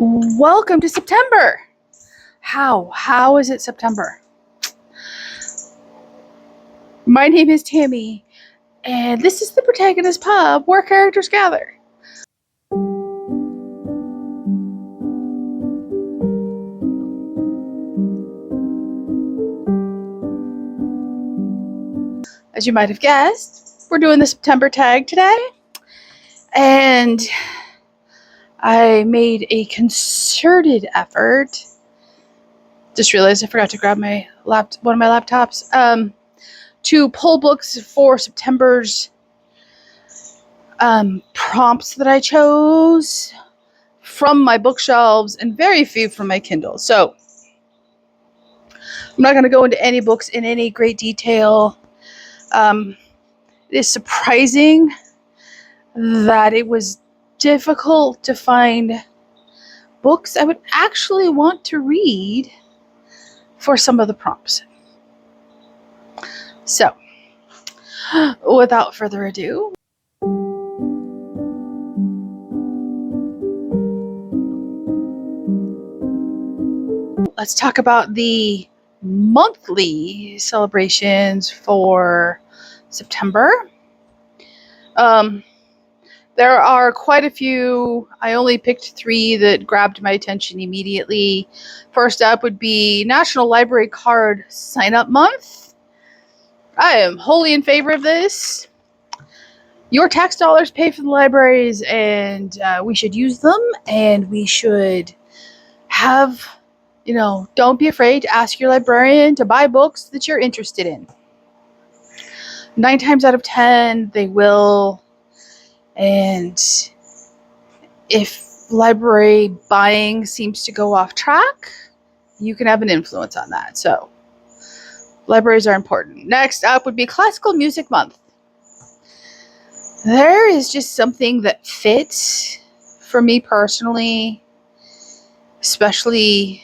Welcome to September. How is it September? My name is Tammy, and this is the Protagonist Pub where characters gather. As you might have guessed, we're doing the September tag today, and I made a concerted effort. Just realized I forgot to grab one of my laptops. To pull books for September's prompts that I chose from my bookshelves and very few from my Kindle. So I'm not going to go into any books in any great detail. It is surprising that it was difficult to find books I would actually want to read for some of the prompts. So, without further ado, let's talk about the monthly celebrations for September. There are quite a few. I only picked 3 that grabbed my attention immediately. First up would be National Library Card Sign-Up Month. I am wholly in favor of this. Your tax dollars pay for the libraries, and we should use them, and we should have, don't be afraid to ask your librarian to buy books that you're interested in. 9 times out of 10, they will. And if library buying seems to go off track, you can have an influence on that. So libraries are important. Next up would be Classical Music Month. There is just something that fits for me personally, especially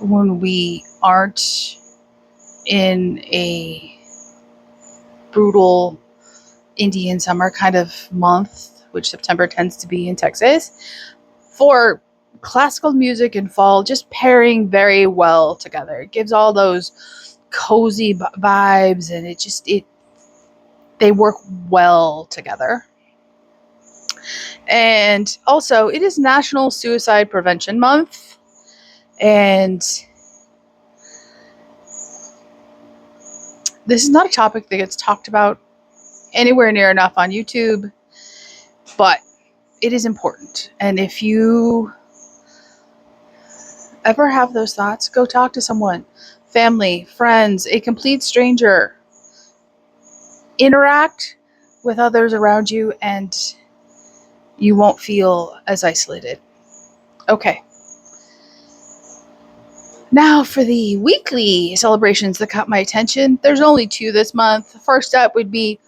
when we aren't in a brutal Indian summer kind of month, which September tends to be in Texas, for classical music and fall just pairing very well together. It gives all those cozy vibes, and they work well together. And also, it is National Suicide Prevention Month, and this is not a topic that gets talked about anywhere near enough on YouTube, but it is important. And if you ever have those thoughts, go talk to someone, family, friends, a complete stranger. Interact with others around you, and you won't feel as isolated. Okay. Now for the weekly celebrations that caught my attention. There's only 2 this month. First up would be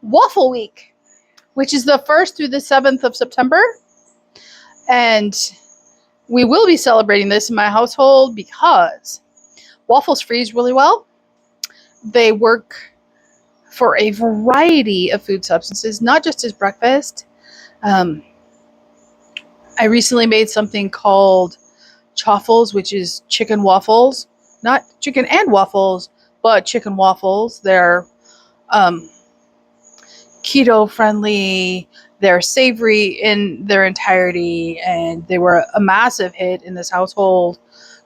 Waffle Week, which is the 1st through the 7th of September. And we will be celebrating this in my household because waffles freeze really well. They work for a variety of food substances, not just as breakfast. I recently made something called chaffles, which is chicken waffles. Not chicken and waffles, but chicken waffles. They're keto friendly, they're savory in their entirety, and they were a massive hit in this household.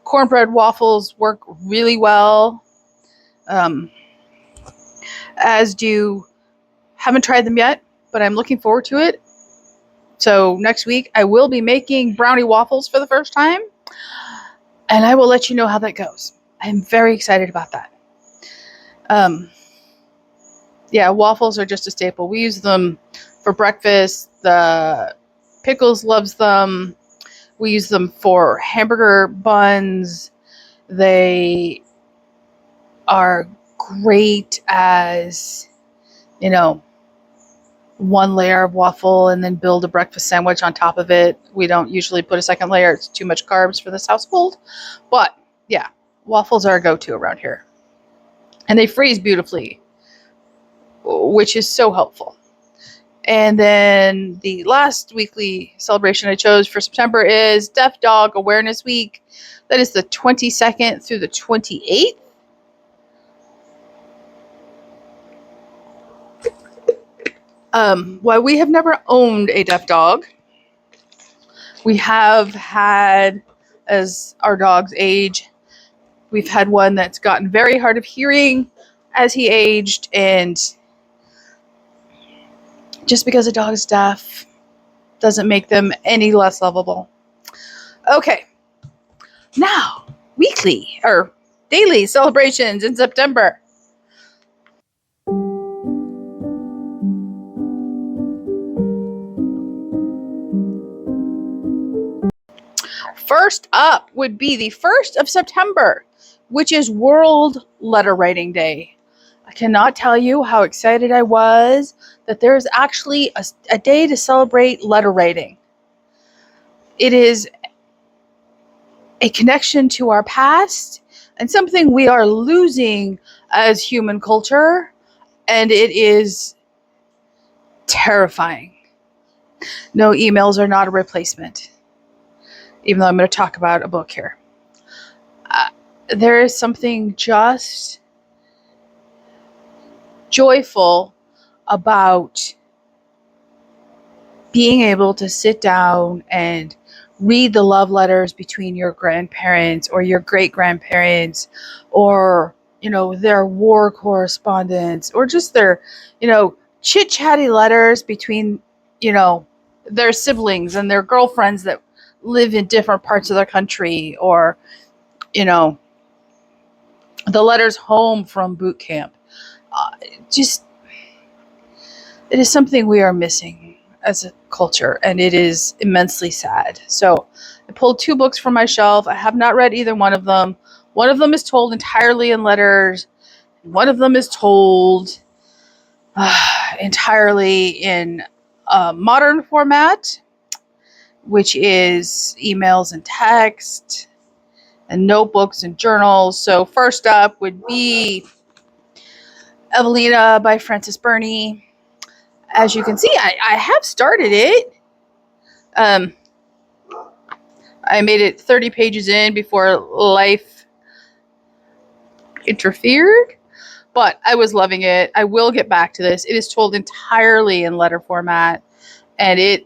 Cornbread waffles work really well, haven't tried them yet, but I'm looking forward to it. So next week I will be making brownie waffles for the first time, and I will let you know how that goes. I'm very excited about that. Waffles are just a staple. We use them for breakfast. The Pickles loves them. We use them for hamburger buns. They are great as, one layer of waffle and then build a breakfast sandwich on top of it. We don't usually put a second layer. It's too much carbs for this household. But yeah, waffles are a go-to around here. And they freeze beautifully, which is so helpful. And then the last weekly celebration I chose for September is Deaf Dog Awareness Week. That is the 22nd through the 28th. While we have never owned a deaf dog, we have had, as our dogs age, we've had one that's gotten very hard of hearing as he aged, and just because a dog is deaf doesn't make them any less lovable. Okay, now weekly or daily celebrations in September. First up would be the 1st of September, which is World Letter Writing Day. I cannot tell you how excited I was that there is actually a day to celebrate letter writing. It is a connection to our past and something we are losing as human culture, and it is terrifying. No, emails are not a replacement, even though I'm going to talk about a book here. There is something just joyful about being able to sit down and read the love letters between your grandparents or your great-grandparents, or, their war correspondence, or just their, chit-chatty letters between, their siblings and their girlfriends that live in different parts of the country, or, the letters home from boot camp. It is something we are missing as a culture, and it is immensely sad. So I pulled 2 books from my shelf. I have not read either one of them. One of them is told entirely in letters. One of them is told entirely in a modern format, which is emails and text and notebooks and journals. So first up would be Evelina by Frances Burney. As you can see, I have started it. I made it 30 pages in before life interfered, but I was loving it. I will get back to this. It is told entirely in letter format, and it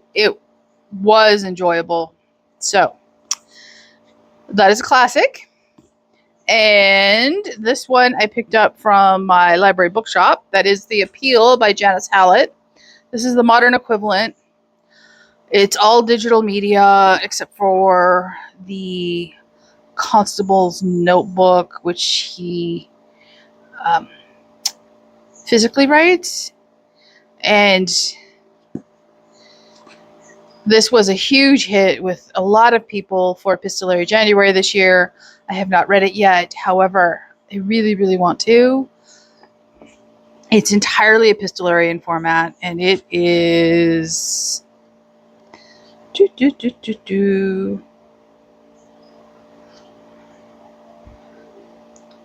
was enjoyable. So that is a classic. And this one I picked up from my library bookshop. That is The Appeal by Janice Hallett. This is the modern equivalent. It's all digital media except for the constable's notebook, which he physically writes. And this was a huge hit with a lot of people for Epistolary January this year. I have not read it yet. However, I really, really want to. It's entirely epistolary in format, and it is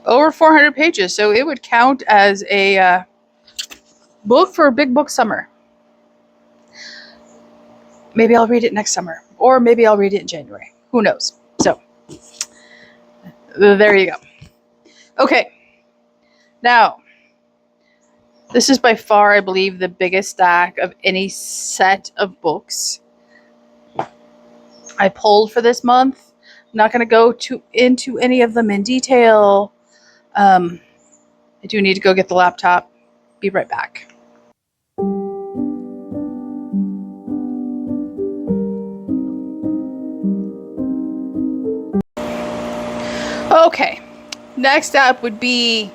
over 400 pages, so it would count as a book for a big book summer. Maybe I'll read it next summer, or maybe I'll read it in January. Who knows? So there you go. Okay, now this is by far, I believe, the biggest stack of any set of books I pulled for this month. I'm not going to go into any of them in detail. I do need to go get the laptop. Be right back. Okay, next up would be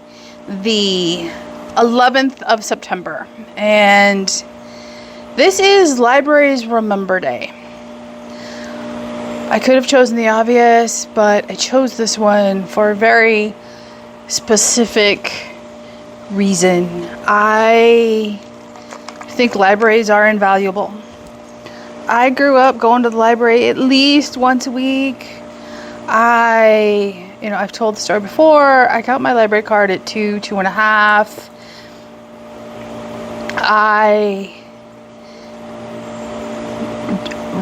the 11th of September, and this is Libraries Remember Day. I could have chosen the obvious, but I chose this one for a very specific reason. I think libraries are invaluable. I grew up going to the library at least once a week. I've told the story before. I got my library card at 2.5. I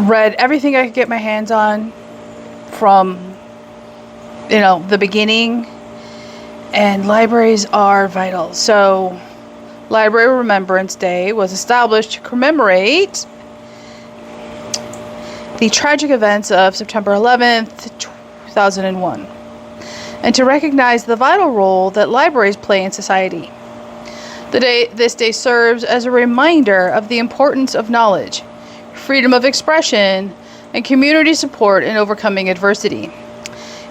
read everything I could get my hands on from, the beginning. And libraries are vital. So, Library Remembrance Day was established to commemorate the tragic events of September 11th, 2001, and to recognize the vital role that libraries play in society. This day serves as a reminder of the importance of knowledge, freedom of expression, and community support in overcoming adversity.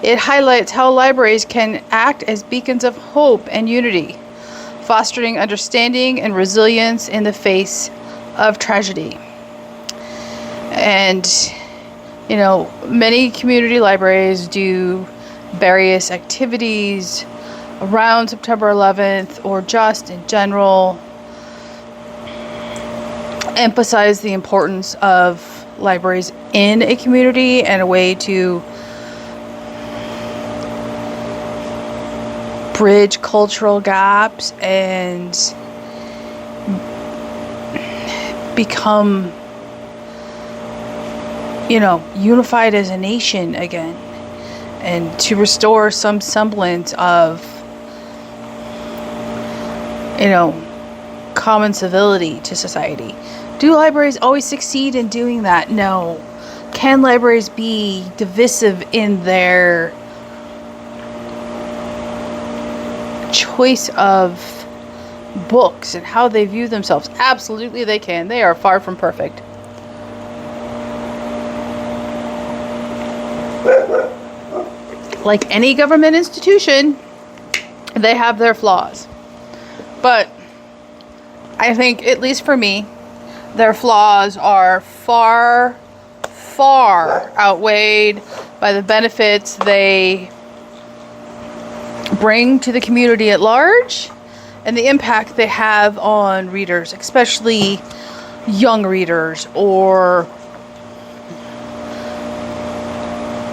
It highlights how libraries can act as beacons of hope and unity, fostering understanding and resilience in the face of tragedy. And, many community libraries do various activities around September 11th or just in general, emphasize the importance of libraries in a community and a way to bridge cultural gaps and become, unified as a nation again, and to restore some semblance of, common civility to society. Do libraries always succeed in doing that? No. Can libraries be divisive in their choice of books and how they view themselves? Absolutely they can. They are far from perfect. Like any government institution, they have their flaws. But I think, at least for me, their flaws are far, far outweighed by the benefits they bring to the community at large and the impact they have on readers, especially young readers or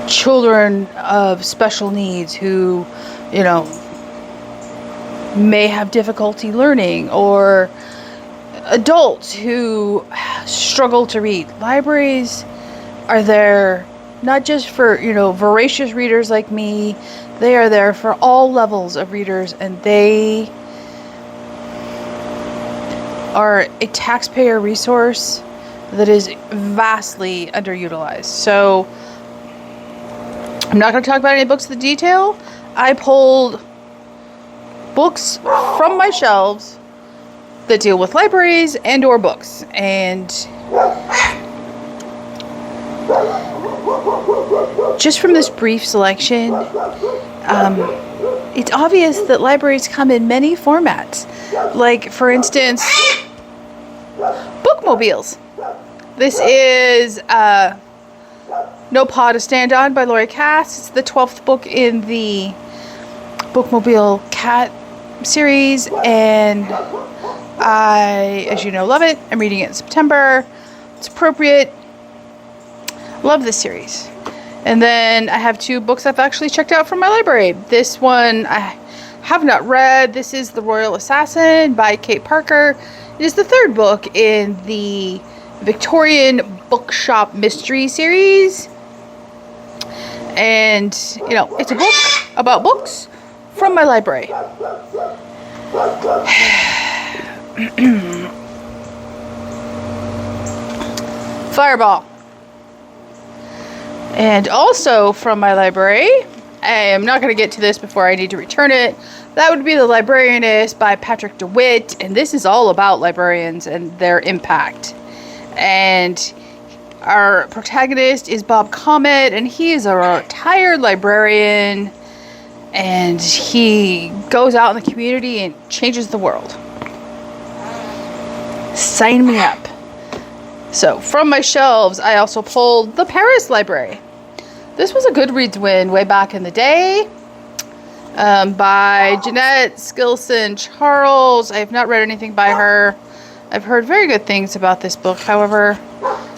children of special needs who, may have difficulty learning, or adults who struggle to read. Libraries are there not just for, voracious readers like me. They are there for all levels of readers, and they are a taxpayer resource that is vastly underutilized. So I'm not going to talk about any books in detail. I pulled books from my shelves that deal with libraries and or books. And just from this brief selection, it's obvious that libraries come in many formats. Like, for instance, bookmobiles. This is No Paw to Stand On by Laurie Cass. It's the 12th book in the Bookmobile Cat series, and I, as you know, love it. I'm reading it in September. It's appropriate. Love this series. And then I have 2 books I've actually checked out from my library. This one I have not read. This is The Royal Assassin by Kate Parker. It is the 3rd book in the Victorian Bookshop Mystery series. And, it's a book about books from my library. Fireball. And also from my library, I am not going to get to this before I need to return it. That would be The Librarianist by Patrick DeWitt. And this is all about librarians and their impact. And our protagonist is Bob Comet, and he is a retired librarian, and he goes out in the community and changes the world. Sign me up. So, from my shelves, I also pulled The Paris Library. This was a Goodreads win way back in the day, by Jeanette Skilson Charles. I have not read anything by her. I've heard very good things about this book. However,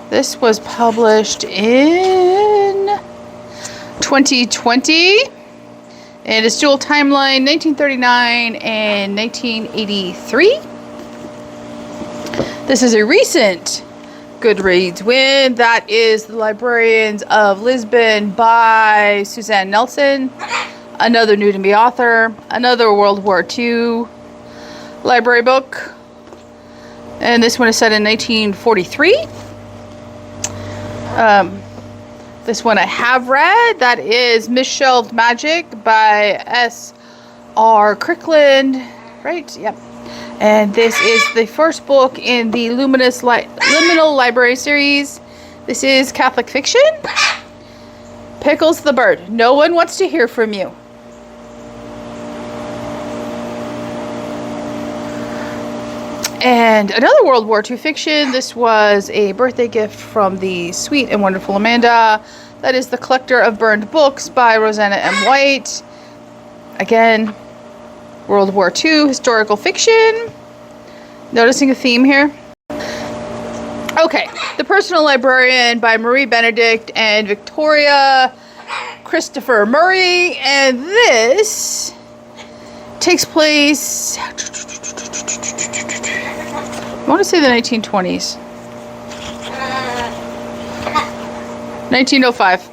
this was published in 2020, and it's dual timeline, 1939 and 1983. This is a recent Goodreads win. That is The Librarians of Lisbon by Suzanne Nelson. Another new to me author. Another World War II library book. And this one is set in 1943. This one I have read. That is Misshelved Magic by S.R. Crickland. Right? Yep. And this is the first book in the Liminal Library series. This is Catholic fiction. Pickles the bird. No one wants to hear from you. And another World War II fiction. This was a birthday gift from the sweet and wonderful Amanda. That is The Collector of Burned Books by Rosanna M. White. Again, World War II historical fiction. Noticing a theme here? Okay, The Personal Librarian by Marie Benedict and Victoria Christopher Murray. And this takes place, I want to say the 1920s. 1905.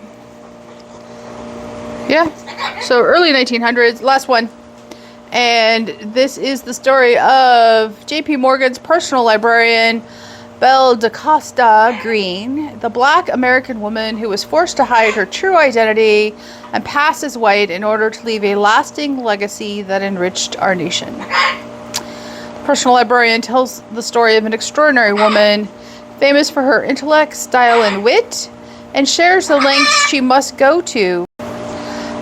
Yeah, so early 1900s, last one. And this is the story of J.P. Morgan's personal librarian, Belle DaCosta Green, the black American woman who was forced to hide her true identity and pass as white in order to leave a lasting legacy that enriched our nation. The personal librarian tells the story of an extraordinary woman, famous for her intellect, style, and wit, and shares the lengths she must go to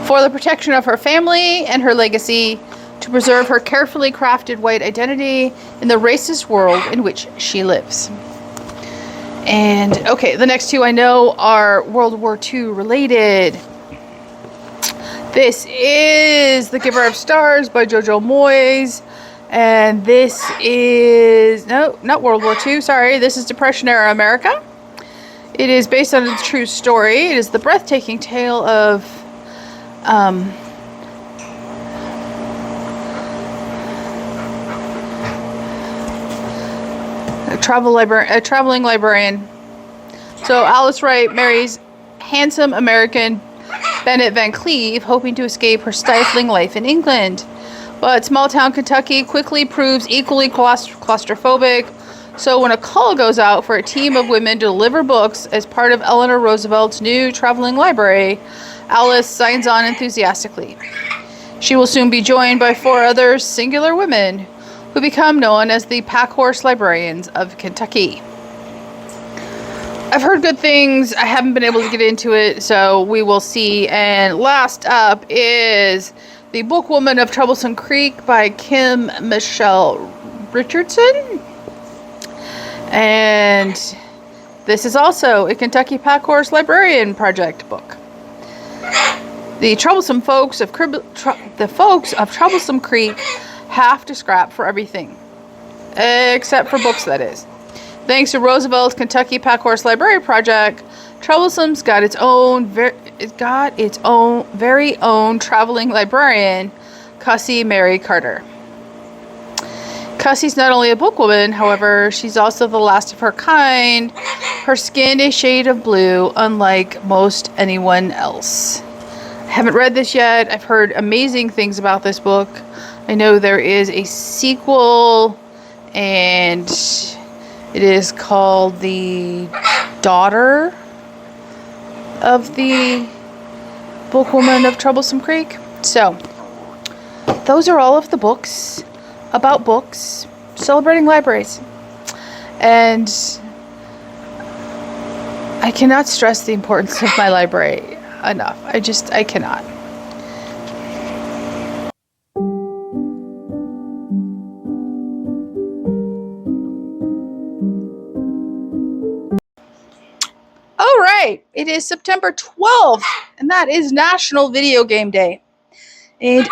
for the protection of her family and her legacy, to preserve her carefully crafted white identity in the racist world in which she lives. And okay, the next two I know are World War II related. This is The Giver of Stars by Jojo Moyes. And this is, no, not World War II, sorry. This is Depression era America. It is based on a true story. It is the breathtaking tale of a traveling librarian. So Alice Wright marries handsome American Bennett Van Cleve, hoping to escape her stifling life in England. But small town Kentucky quickly proves equally claustrophobic. So when a call goes out for a team of women to deliver books as part of Eleanor Roosevelt's new traveling library, Alice signs on enthusiastically. She will soon be joined by 4 other singular women who become known as the Packhorse Librarians of Kentucky. I've heard good things. I haven't been able to get into it, so we will see. And last up is The Bookwoman of Troublesome Creek by Kim Michelle Richardson. And this is also a Kentucky Packhorse Librarian Project book. The folks of Troublesome Creek have to scrap for everything, except for books, that is. Thanks to Roosevelt's Kentucky Packhorse Library Project, Troublesome's got its very own traveling librarian, Cussie Mary Carter. Cussie's not only a bookwoman, however, she's also the last of her kind. Her skin a shade of blue, unlike most anyone else. I haven't read this yet. I've heard amazing things about this book. I know there is a sequel, and it is called The Daughter of the Bookwoman of Troublesome Creek. So, those are all of the books about books celebrating libraries. And I cannot stress the importance of my library enough. I cannot. All right, it is September 12th, and that is National Video Game Day. And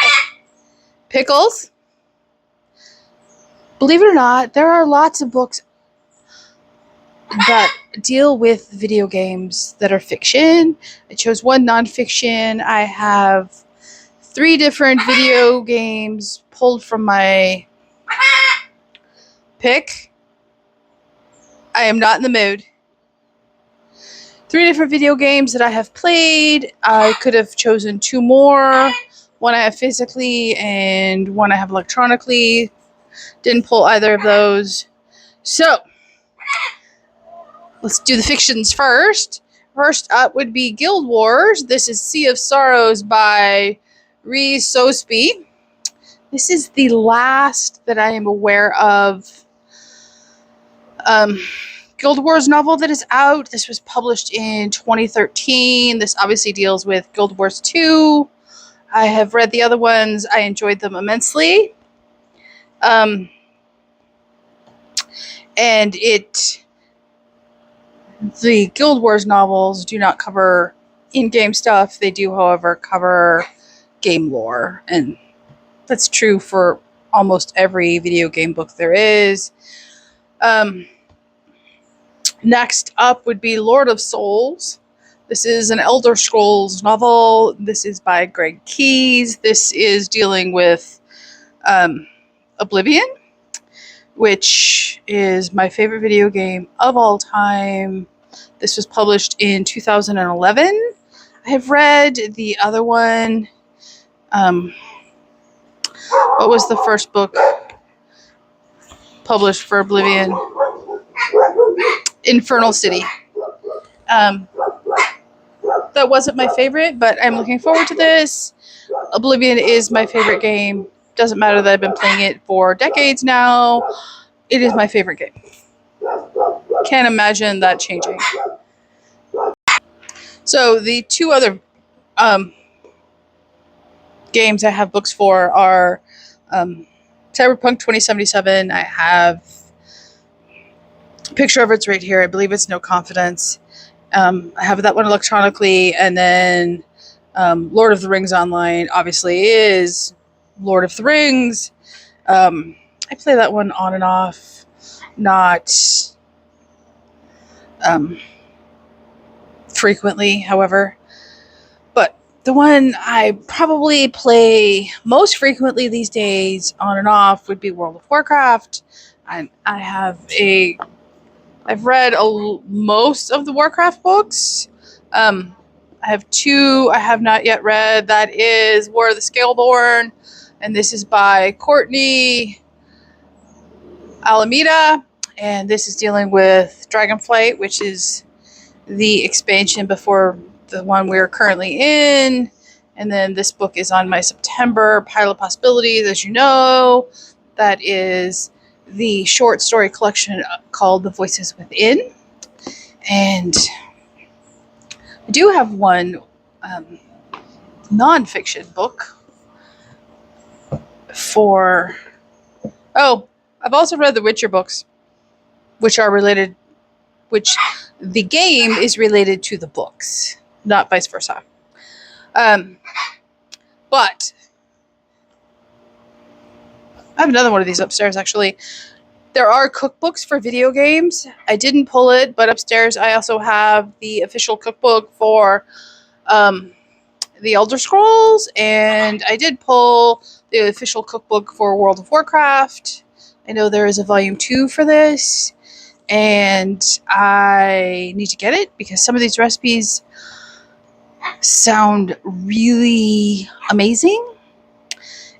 Pickles, believe it or not, there are lots of books that deal with video games that are fiction. I chose one nonfiction. I have 3 different video games pulled from my pick. I am not in the mood. 3 different video games that I have played. I could have chosen 2 more. One I have physically and one I have electronically. Didn't pull either of those. So, let's do the fictions first. First up would be Guild Wars. This is Sea of Sorrows by Rhys Sosby. This is the last that I am aware of Guild Wars novel that is out. This was published in 2013. This obviously deals with Guild Wars 2. I have read the other ones. I enjoyed them immensely. And the Guild Wars novels do not cover in-game stuff. They do, however, cover game lore. And that's true for almost every video game book there is. Next up would be Lord of Souls. This is an Elder Scrolls novel. This is by Greg Keyes. This is dealing with Oblivion, which is my favorite video game of all time. This was published in 2011. I have read the other one. What was the first book published for Oblivion? Infernal City. That wasn't my favorite, but I'm looking forward to this. Oblivion is my favorite game. Doesn't matter that I've been playing it for decades now. It is my favorite game. Can't imagine that changing. So the 2 other games I have books for are Cyberpunk 2077. I have a picture of it's right here. I believe it's No Confidence. I have that one electronically, and then Lord of the Rings Online obviously is Lord of the Rings. I play that one on and off, not frequently, however. But the one I probably play most frequently these days, on and off, would be World of Warcraft. I've read most of the Warcraft books. I have 2 I have not yet read. That is War of the Scaleborn, and this is by Courtney Alameda, and this is dealing with Dragonflight, which is the expansion before the one we're currently in. And then this book is on my September pile of possibilities, as you know. That is the short story collection called The Voices Within. And I do have one nonfiction book for... Oh, I've also read the Witcher books, which are related... which the game is related to the books, not vice versa. But I have another one of these upstairs, actually. There are cookbooks for video games. I didn't pull it, but upstairs I also have the official cookbook for the Elder Scrolls, and I did pull the official cookbook for World of Warcraft. I know there is a volume 2 for this, and I need to get it because some of these recipes sound really amazing,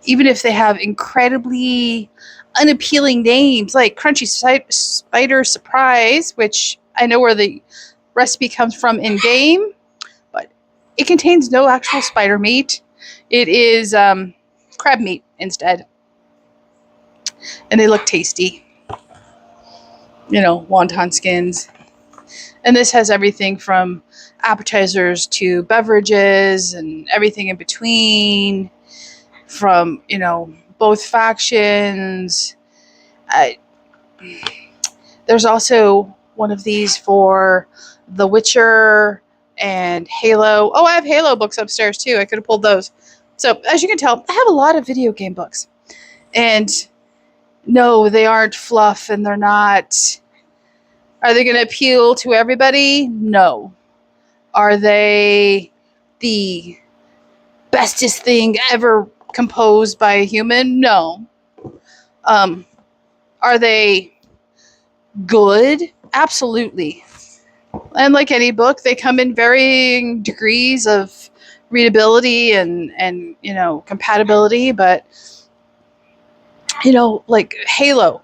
even if they have incredibly unappealing names like Crunchy Spider Surprise, which I know where the recipe comes from in game, but it contains no actual spider meat. It is crab meat instead, and they look tasty. You know, wonton skins. And this has everything from appetizers to beverages and everything in between, from, you know, both factions. There's also one of these for The Witcher and Halo. Oh, I have Halo books upstairs too. I could have pulled those. So as you can tell, I have a lot of video game books. And no, they aren't fluff, and they're not... Are they going to appeal to everybody? No. Are they the bestest thing ever composed by a human? No. Are they good? Absolutely. And like any book, they come in varying degrees of readability and compatibility. But like Halo,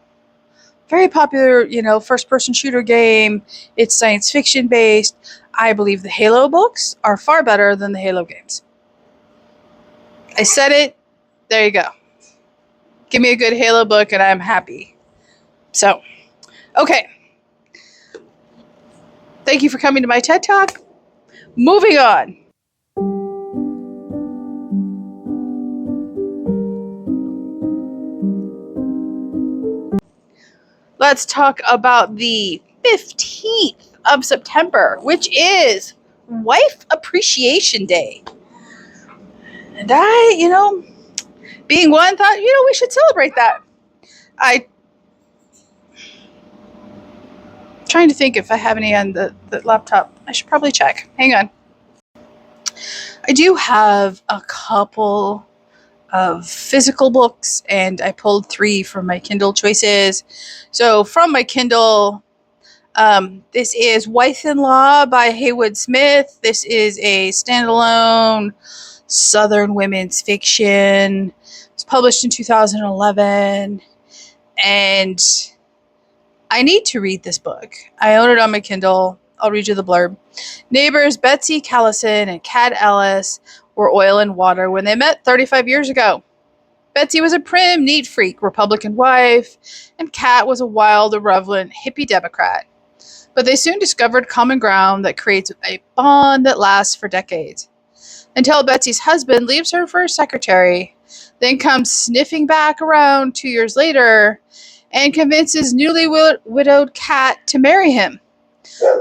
very popular, first person shooter game. It's science fiction based. I believe the Halo books are far better than the Halo games. I said it. There you go. Give me a good Halo book and I'm happy. So, okay. Thank you for coming to my TED Talk. Moving on. Let's talk about the 15th of September, which is Wife Appreciation Day. And I, being one, thought, we should celebrate that. I'm trying to think if I have any on the laptop. I should probably check. Hang on. I do have a couple of physical books, and I pulled 3 from my Kindle choices. So from my Kindle, this is Wife-in-Law by Haywood Smith. This is a standalone Southern women's fiction. It was published in 2011, and I need to read this book. I own it on my Kindle. I'll read you the blurb. Neighbors Betsy Callison and Kat Ellis were oil and water when they met 35 years ago. Betsy was a prim, neat freak, Republican wife, and Kat was a wild, irreverent, hippie Democrat. But they soon discovered common ground that creates a bond that lasts for decades. Until Betsy's husband leaves her for a secretary, then comes sniffing back around 2 years later and convinces newly widowed Kat to marry him.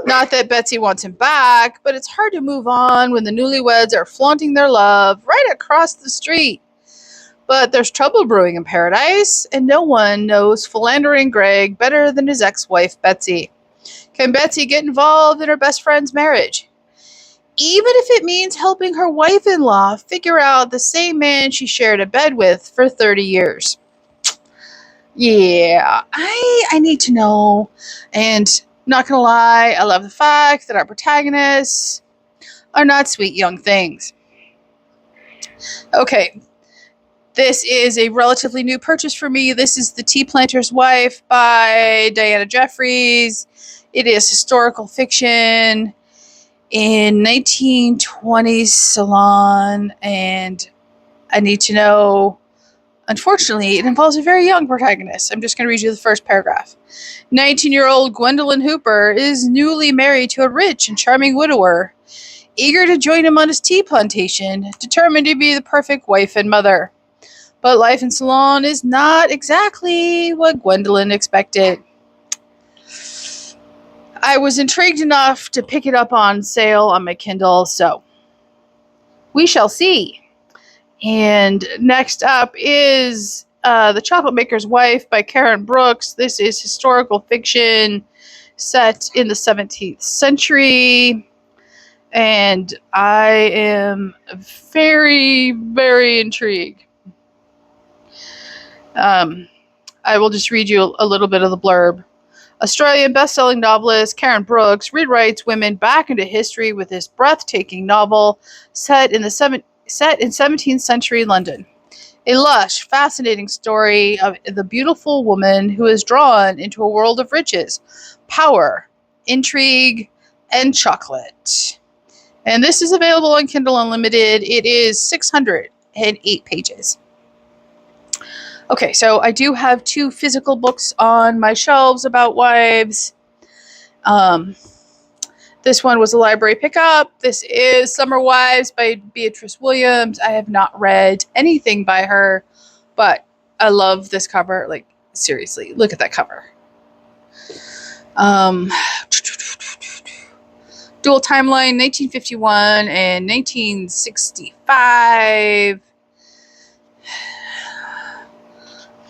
Not that Betsy wants him back, but it's hard to move on when the newlyweds are flaunting their love right across the street. But there's trouble brewing in paradise, and no one knows philandering Greg better than his ex-wife, Betsy. Can Betsy get involved in her best friend's marriage? Even if it means helping her wife-in-law figure out the same man she shared a bed with for 30 years. Yeah, I need to know. And not gonna lie, I love the fact that our protagonists are not sweet young things. Okay, this is a relatively new purchase for me. This is The Tea Planter's Wife by Diana Jeffries. It is historical fiction in 1920s Ceylon, and I need to know, unfortunately, it involves a very young protagonist. I'm just going to read you the first paragraph. 19-year-old Gwendolyn Hooper is newly married to a rich and charming widower, eager to join him on his tea plantation, determined to be the perfect wife and mother. But life in Ceylon is not exactly what Gwendolyn expected. I was intrigued enough to pick it up on sale on my Kindle, so we shall see. And next up is The Chocolate Maker's Wife by Karen Brooks. This is historical fiction set in the 17th century. And I am very, very intrigued. I will just read you a little bit of the blurb. Australian best-selling novelist Karen Brooks rewrites women back into history with this breathtaking novel set in 17th century London. A lush, fascinating story of the beautiful woman who is drawn into a world of riches, power, intrigue, and chocolate. And this is available on Kindle Unlimited. It is 608 pages. Okay, so I do have 2 physical books on my shelves about wives. This one was a library pickup. This is Summer Wives by Beatrice Williams. I have not read anything by her, but I love this cover. Like, seriously, look at that cover. Dual timeline, 1951 and 1965.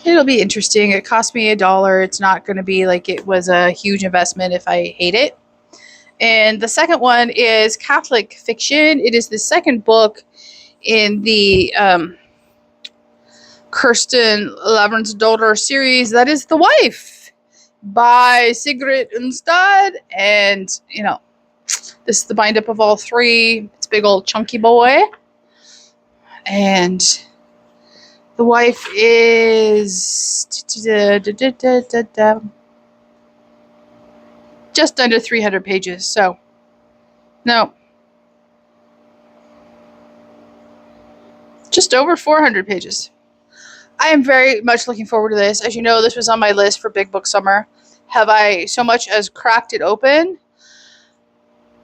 It'll be interesting. It cost me $1. It's not going to be like it was a huge investment if I hate it. And the second one is Catholic fiction. It is the second book in the Kirsten Lavransdatter series. That is The Wife by Sigrid Undstad. And, This is the bind up of all three. It's a big old chunky boy. And the wife is just under 300 pages. So, no. Just over 400 pages. I am very much looking forward to this. As you know, this was on my list for Big Book Summer. Have I so much as cracked it open?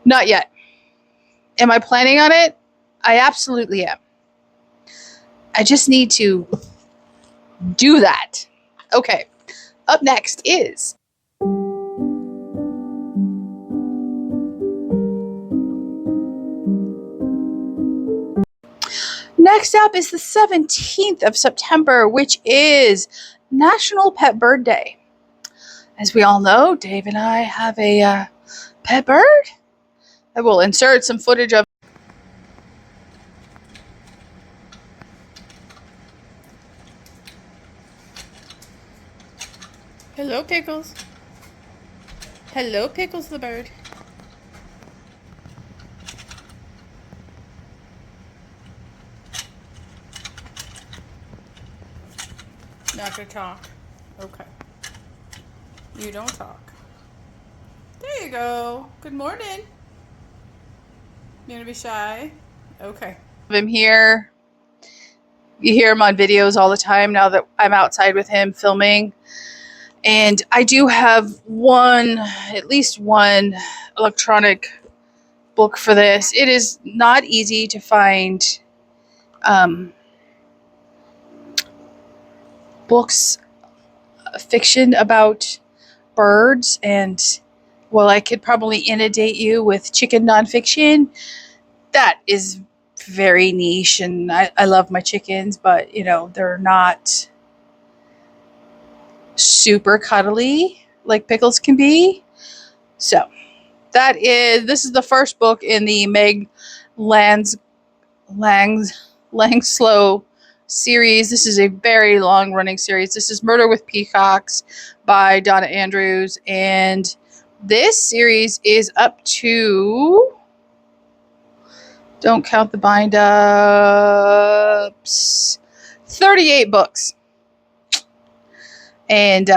Not yet. Am I planning on it? I absolutely am. I just need to do that. Okay. Up next is next up is the 17th of September, which is National Pet Bird Day. As we all know, Dave and I have a pet bird. I will insert some footage of. Hello, Pickles. Hello, Pickles the bird. Not gonna talk. Okay. You don't talk. There you go. Good morning. You gonna be shy? Okay. I'm here. You hear him on videos all the time now that I'm outside with him filming. And I do have at least one electronic book for this. It is not easy to find books, fiction about birds, and while I could probably inundate you with chicken nonfiction, that is very niche, and I love my chickens, but they're not super cuddly like Pickles can be. So this is the first book in the Meg Langslow series. This is a very long running series. This is Murder with Peacocks by Donna Andrews, and this series is up to, don't count the bind ups, 38 books. And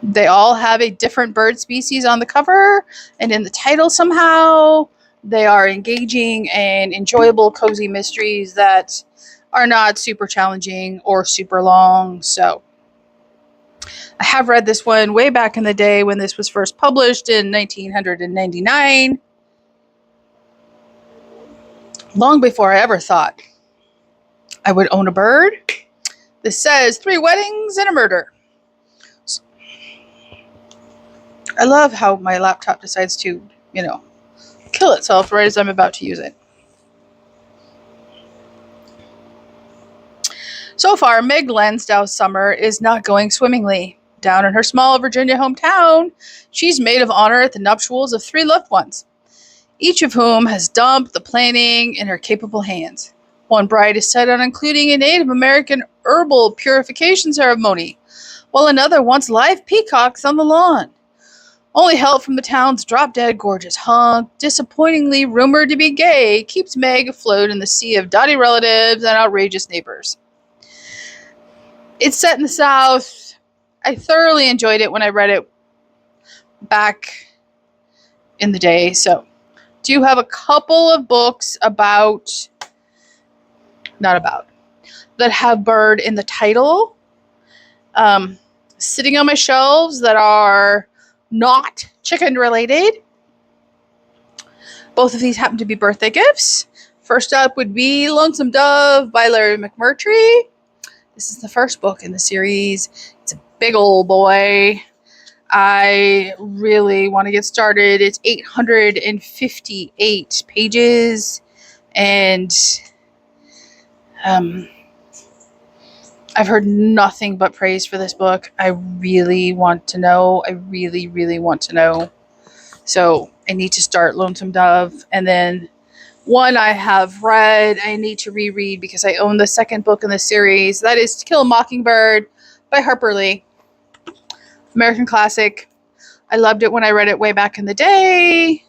they all have a different bird species on the cover and in the title somehow. They are engaging and enjoyable, cozy mysteries that are not super challenging or super long. So I have read this one way back in the day when this was first published in 1999. Long before I ever thought I would own a bird. This says 3 weddings and a murder. So, I love how my laptop decides to, kill itself right as I'm about to use it. So far, Meg Lansdow's summer is not going swimmingly. Down in her small Virginia hometown, she's maid of honor at the nuptials of 3 loved ones, each of whom has dumped the planning in her capable hands. One bride is set on including a Native American herbal purification ceremony, while another wants live peacocks on the lawn. Only help from the town's drop-dead gorgeous hunk, disappointingly rumored to be gay, keeps Meg afloat in the sea of dotty relatives and outrageous neighbors. It's set in the South. I thoroughly enjoyed it when I read it back in the day. So, do have a couple of books that have bird in the title, sitting on my shelves that are not chicken related. Both of these happen to be birthday gifts. First up would be Lonesome Dove by Larry McMurtry. This is the first book in the series. It's a big old boy. I really want to get started. It's 858 pages, and I've heard nothing but praise for this book. I really want to know. I really, really want to know. So I need to start Lonesome Dove. And then one I have read, I need to reread because I own the second book in the series. That is To Kill a Mockingbird by Harper Lee. American classic. I loved it when I read it way back in the day.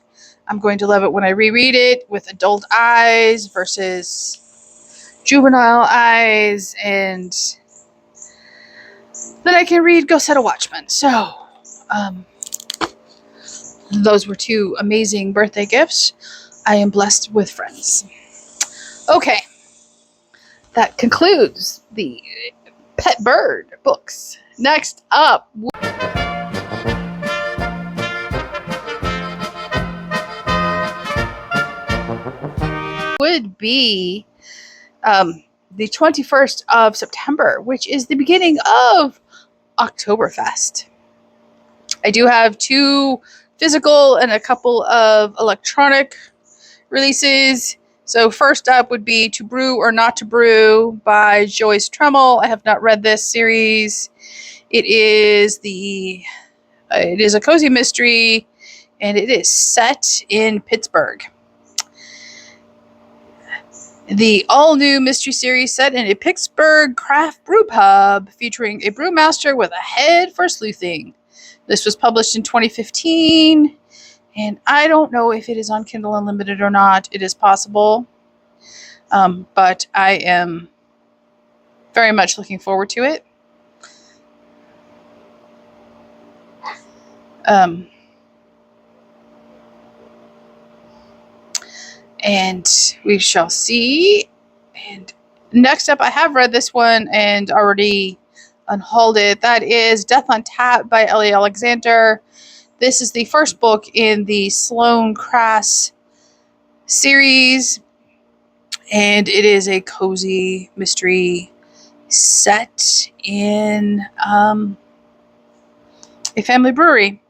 I'm going to love it when I reread it with adult eyes versus juvenile eyes, and then I can read Go Set a Watchman. So, those were two amazing birthday gifts. I am blessed with friends. Okay, that concludes the Pet Bird books. Next up would be the 21st of September, which is the beginning of Oktoberfest. I do have 2 physical and a couple of electronic releases. So first up would be To Brew or Not to Brew by Joyce Tremmel. I have not read this series. It is a cozy mystery, and it is set in Pittsburgh. The all-new mystery series set in a Pittsburgh craft brew pub featuring a brewmaster with a head for sleuthing. This was published in 2015, and I don't know if it is on Kindle Unlimited or not. It is possible, but I am very much looking forward to it. And we shall see. And next up, I have read this one and already unhauled it. That is Death on Tap by Ellie Alexander. This is the first book in the Sloane Crass series, and it is a cozy mystery set in a family brewery.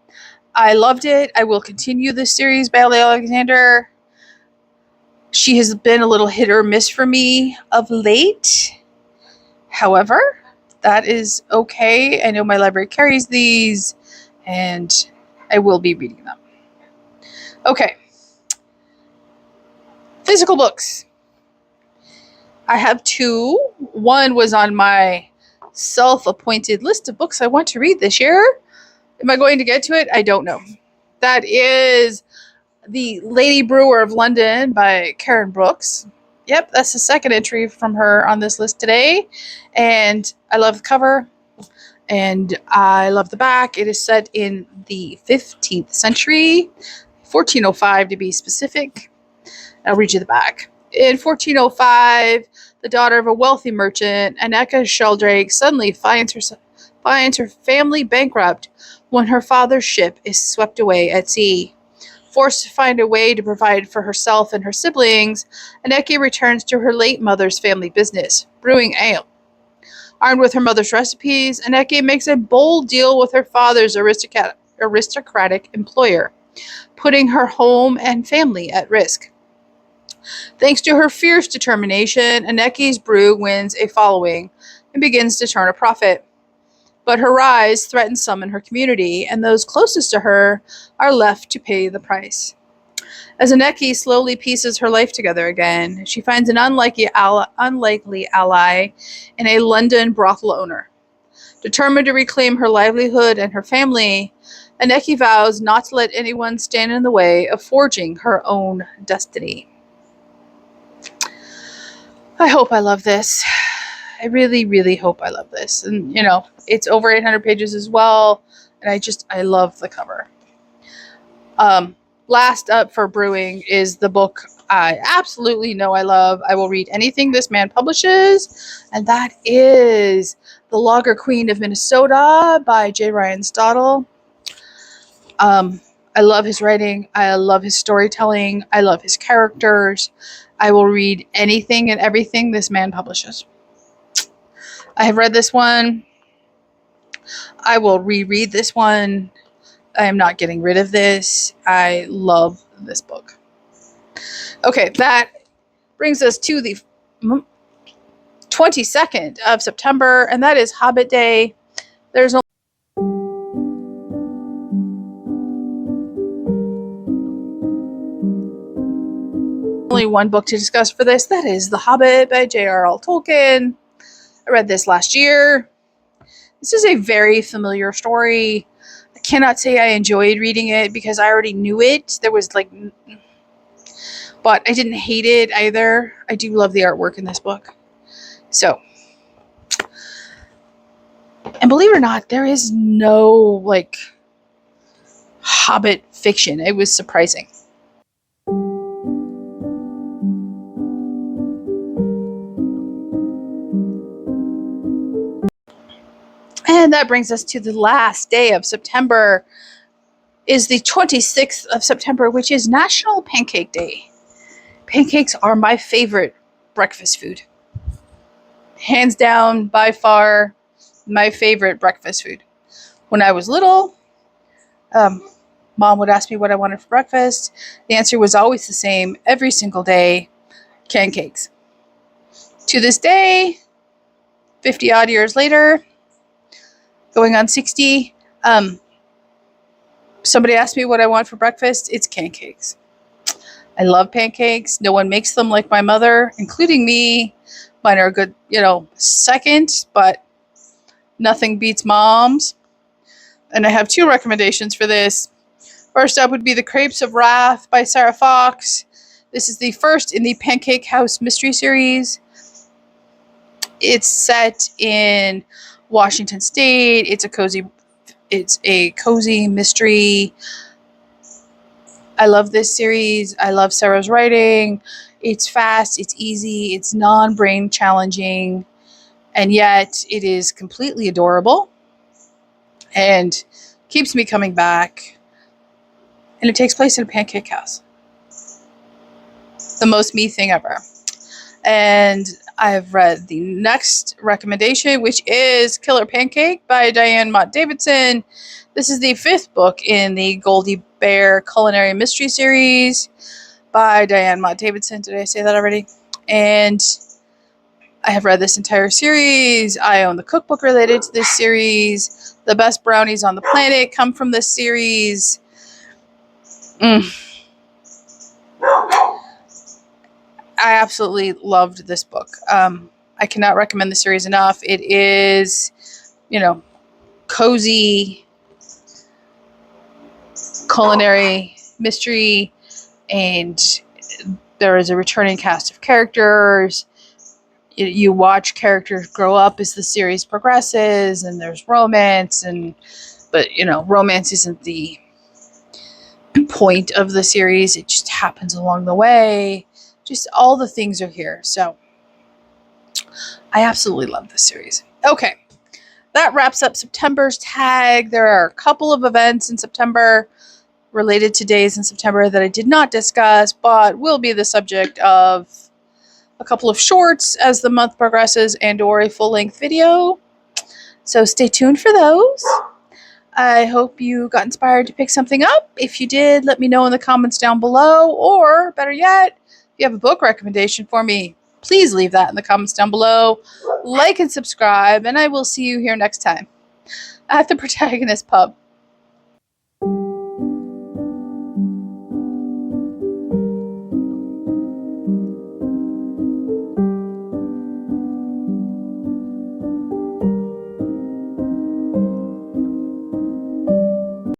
I loved it. I will continue this series by Ellie Alexander. She has been a little hit or miss for me of late. However, that is okay. I know my library carries these, and I will be reading them. Okay. Physical books. I have 2. One was on my self-appointed list of books I want to read this year. Am I going to get to it? I don't know. That is The Lady Brewer of London by Karen Brooks. Yep, that's the second entry from her on this list today. And I love the cover. And I love the back. It is set in the 15th century, 1405 to be specific. I'll read you the back. In 1405, the daughter of a wealthy merchant, Anneka Sheldrake, suddenly finds her family bankrupt when her father's ship is swept away at sea. Forced to find a way to provide for herself and her siblings, Anneke returns to her late mother's family business, brewing ale. Armed with her mother's recipes, Anneke makes a bold deal with her father's aristocratic employer, putting her home and family at risk. Thanks to her fierce determination, Anneke's brew wins a following and begins to turn a profit. But her rise threatens some in her community, and those closest to her are left to pay the price. As Anneke slowly pieces her life together again, she finds an unlikely ally in a London brothel owner. Determined to reclaim her livelihood and her family, Anneke vows not to let anyone stand in the way of forging her own destiny. I hope I love this. I really, really hope I love this. And, it's over 800 pages as well. And I love the cover. Last up for brewing is the book I absolutely know I love. I will read anything this man publishes. And that is The Lager Queen of Minnesota by J. Ryan Stottle. I love his writing. I love his storytelling. I love his characters. I will read anything and everything this man publishes. I have read this one. I will reread this one. I am not getting rid of this. I love this book. Okay, that brings us to the 22nd of September, and that is Hobbit Day. There's only one book to discuss for this. That is The Hobbit by J.R.R. Tolkien. I read this last year. This is a very familiar story. I cannot say I enjoyed reading it because I already knew it. But I didn't hate it either. I do love the artwork in this book. So, and believe it or not, there is no Hobbit fiction. It was surprising. And that brings us to the last day of September, is the 26th of September, which is National Pancake Day. Pancakes are my favorite breakfast food. Hands down, by far, my favorite breakfast food. When I was little, Mom would ask me what I wanted for breakfast. The answer was always the same every single day: pancakes. To this day, 50 odd years later, going on 60, somebody asked me what I want for breakfast, it's pancakes. I love pancakes. No one makes them like my mother, including me. Mine are a good, second, but nothing beats Mom's. And I have 2 recommendations for this. First up would be The Crepes of Wrath by Sarah Fox. This is the first in the Pancake House mystery series. It's set in Washington State. It's a cozy mystery. I love this series. I love Sarah's writing. It's fast, it's easy, it's non-brain challenging, and yet it is completely adorable and keeps me coming back. And it takes place in a pancake house. The most me thing ever. And I've read the next recommendation, which is Killer Pancake by Diane Mott Davidson. This is the 5th book in the Goldie Bear Culinary Mystery Series by Diane Mott Davidson. Did I say that already? And I have read this entire series. I own the cookbook related to this series. The best brownies on the planet come from this series. I absolutely loved this book. I cannot recommend the series enough. It is, cozy culinary mystery, and there is a returning cast of characters. You watch characters grow up as the series progresses, and there's romance, but romance isn't the point of the series. It just happens along the way. Just all the things are here. So I absolutely love this series. Okay, that wraps up September's tag. There are a couple of events in September related to days in September that I did not discuss, but will be the subject of a couple of shorts as the month progresses and/or a full-length video. So stay tuned for those. I hope you got inspired to pick something up. If you did, let me know in the comments down below, or better yet, if you have a book recommendation for me, please leave that in the comments down below. Like and subscribe, and I will see you here next time at the Protagonist Pub.